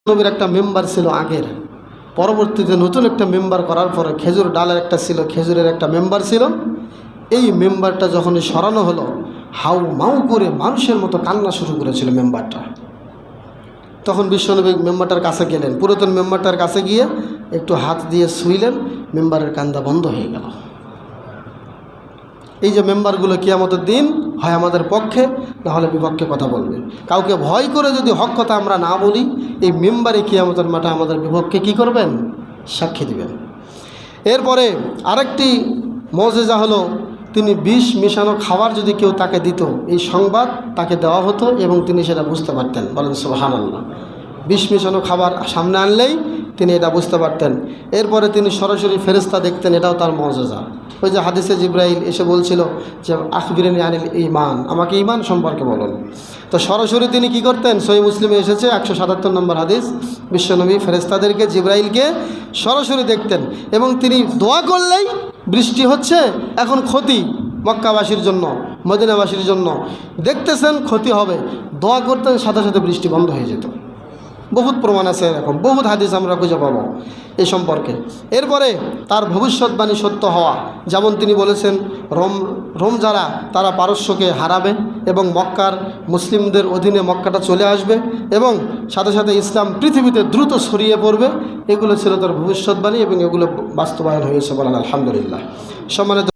নবীর একটা মেম্বার ছিল আগের, পরবর্তীতে নতুন একটা মেম্বার করার পরে খেজুর ডালের একটা ছিল, খেজুরের একটা মেম্বার ছিল। এই মেম্বারটা যখনই সরানো হলো, হাউ মাউ করে মানুষের মতো কান্না শুরু করেছিল মেম্বারটা। তখন বিশ্বনবী মেম্বারটার কাছে গেলেন, পুরাতন মেম্বারটার কাছে গিয়ে একটু হাত দিয়ে ছুঁইলেন, মেম্বারের কান্দা বন্ধ হয়ে গেল। এই যে মেম্বারগুলো কিয়ামতের দিন হয় আমাদের পক্ষে, না হলে বিপক্ষে কথা বলবে। কাউকে ভয় করে যদি হক কথা আমরা না বলি, এই মেম্বারে কিয়ামতের মাঠে আমাদের বিপক্ষে কি করবেন? সাক্ষী দিবেন। এরপরে আরেকটি মজেজা হলো, তিনি বিষ মিশানো খাবার যদি কেউ তাকে দিত, এই সংবাদ তাকে দেওয়া হতো এবং তিনি সেটা বুঝতে পারতেন। বলেন সুবহানাল্লাহ। বিষ মিশানো খাবার সামনে আনলেই তিনি এটা বুঝতে পারতেন। এরপরে তিনি সরাসরি ফেরেশতা দেখতেন, এটাও তার মজেজা। ওই যে হাদিসে জিব্রাইল এসে বলছিল যে আখবিরনি আনিল ঈমান, আমাকে ঈমান সম্পর্কে বলুন। তো সরাসরি তিনি কি করতেন? সহিহ মুসলিমে এসেছে 177 নম্বর হাদিস, বিশ্বনবী ফেরেশতাদেরকে, জিব্রাইলকে সরাসরি দেখতেন এবং তিনি দোয়া করলেই বৃষ্টি হচ্ছে, এখন ক্ষতি মক্কাবাসীর জন্য, মদিনাবাসীর জন্য, দেখতেছেন ক্ষতি হবে, দোয়া করতেন, সাথে সাথে বৃষ্টি বন্ধ হয়ে যেত। বহুত প্রমাণ আছে এরকম, বহুত হাদিস আমরা খুঁজে পাবো এই সম্পর্কে। এরপরে তার ভবিষ্যৎবাণী সত্য হওয়া, যেমন তিনি বলেছেন রোম যারা তারা পারস্যকে হারাবে এবং মক্কার মুসলিমদের অধীনে মক্কাটা চলে আসবে এবং সাথে সাথে ইসলাম পৃথিবীতে দ্রুত ছড়িয়ে পড়বে, এগুলো ছিল তার ভবিষ্যৎবাণী এবং এগুলো বাস্তবায়ন হয়েছে। বলেন আলহামদুলিল্লাহ। সম্মানিত